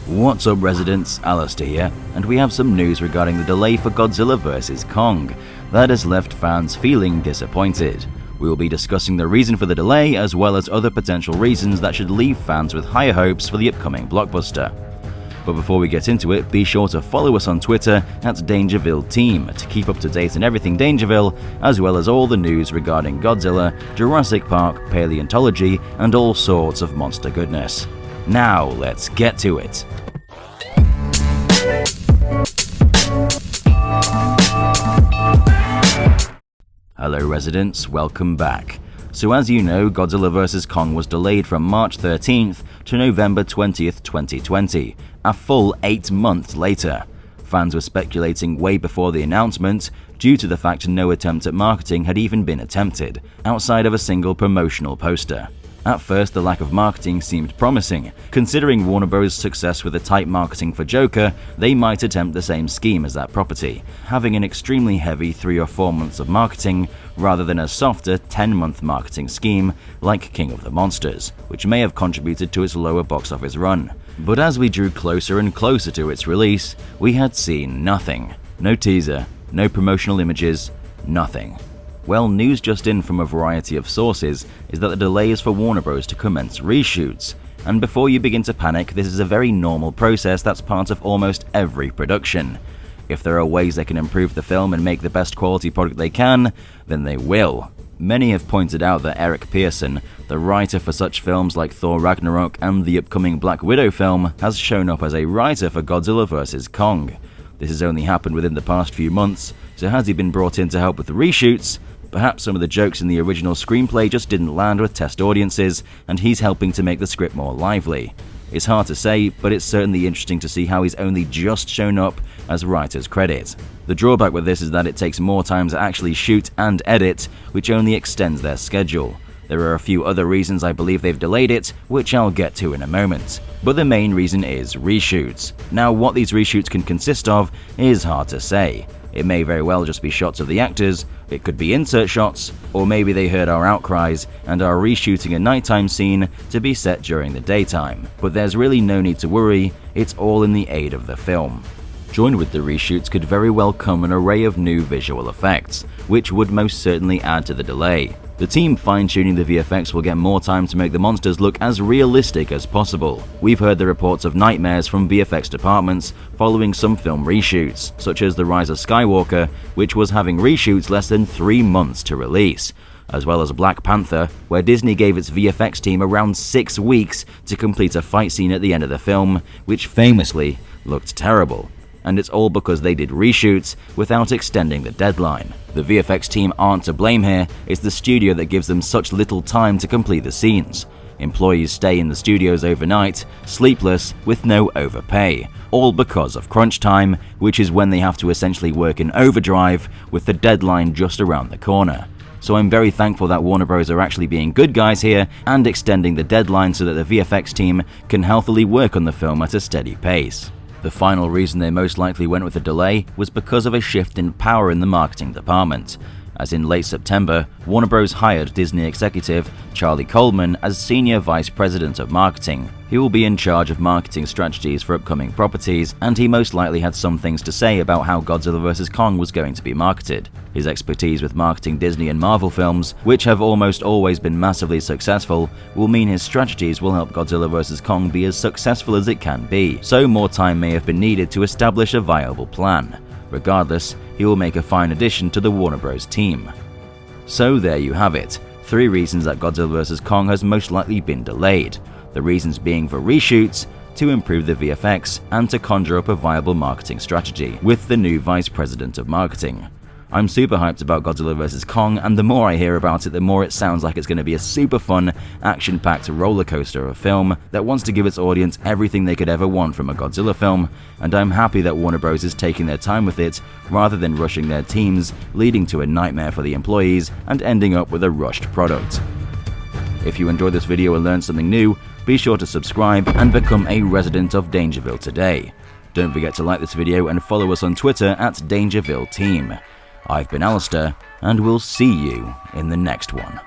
What's up residents, Alistair here, and we have some news regarding the delay for Godzilla vs Kong that has left fans feeling disappointed. We will be discussing the reason for the delay as well as other potential reasons that should leave fans with higher hopes for the upcoming blockbuster. But before we get into it, be sure to follow us on Twitter at DangerVille Team to keep up to date on everything DangerVille, as well as all the news regarding Godzilla, Jurassic Park, paleontology, and all sorts of monster goodness. Now let's get to it. Hello residents, welcome back. So as you know, Godzilla vs Kong was delayed from March 13th to November 20th, 2020, a full 8 months later. Fans were speculating way before the announcement, due to the fact no attempt at marketing had even been attempted, outside of a single promotional poster. At first, the lack of marketing seemed promising. Considering Warner Bros.' success with the tight marketing for Joker, they might attempt the same scheme as that property, having an extremely heavy 3 or 4 months of marketing rather than a softer 10-month marketing scheme like King of the Monsters, which may have contributed to its lower box office run. But as we drew closer and closer to its release, we had seen nothing. No teaser, no promotional images, nothing. Well, news just in from a variety of sources is that the delay is for Warner Bros. To commence reshoots. And before you begin to panic, this is a very normal process that's part of almost every production. If there are ways they can improve the film and make the best quality product they can, then they will. Many have pointed out that Eric Pearson, the writer for such films like Thor Ragnarok and the upcoming Black Widow film, has shown up as a writer for Godzilla vs Kong. This has only happened within the past few months, so has he been brought in to help with the reshoots? Perhaps some of the jokes in the original screenplay just didn't land with test audiences, and he's helping to make the script more lively. It's hard to say, but it's certainly interesting to see how he's only just shown up as writer's credit. The drawback with this is that it takes more time to actually shoot and edit, which only extends their schedule. There are a few other reasons I believe they've delayed it, which I'll get to in a moment. But the main reason is reshoots. Now, what these reshoots can consist of is hard to say. It may very well just be shots of the actors, it could be insert shots, or maybe they heard our outcries and are reshooting a nighttime scene to be set during the daytime. But there's really no need to worry, it's all in the aid of the film. Joined with the reshoots could very well come an array of new visual effects, which would most certainly add to the delay. The team fine-tuning the VFX will get more time to make the monsters look as realistic as possible. We've heard the reports of nightmares from VFX departments following some film reshoots, such as The Rise of Skywalker, which was having reshoots less than 3 months to release, as well as Black Panther, where Disney gave its VFX team around 6 weeks to complete a fight scene at the end of the film, which famously looked terrible. And it's all because they did reshoots without extending the deadline. The VFX team aren't to blame here, it's the studio that gives them such little time to complete the scenes. Employees stay in the studios overnight, sleepless, with no overpay, all because of crunch time, which is when they have to essentially work in overdrive with the deadline just around the corner. So I'm very thankful that Warner Bros. Are actually being good guys here and extending the deadline so that the VFX team can healthily work on the film at a steady pace. The final reason they most likely went with a delay was because of a shift in power in the marketing department, as in late September, Warner Bros. Hired Disney executive Charlie Coleman as Senior Vice President of Marketing. He will be in charge of marketing strategies for upcoming properties, and he most likely had some things to say about how Godzilla vs Kong was going to be marketed. His expertise with marketing Disney and Marvel films, which have almost always been massively successful, will mean his strategies will help Godzilla vs Kong be as successful as it can be, so more time may have been needed to establish a viable plan. Regardless, he will make a fine addition to the Warner Bros. Team. So there you have it, 3 reasons that Godzilla vs Kong has most likely been delayed. The reasons being for reshoots, to improve the VFX, and to conjure up a viable marketing strategy with the new Vice President of Marketing. I'm super hyped about Godzilla vs Kong, and the more I hear about it, the more it sounds like it's going to be a super fun, action-packed roller coaster of a film that wants to give its audience everything they could ever want from a Godzilla film, and I'm happy that Warner Bros. Is taking their time with it rather than rushing their teams, leading to a nightmare for the employees and ending up with a rushed product. If you enjoyed this video and learned something new, be sure to subscribe and become a resident of DangerVille today. Don't forget to like this video and follow us on Twitter at DangerVille Team. I've been Alistair, and we'll see you in the next one.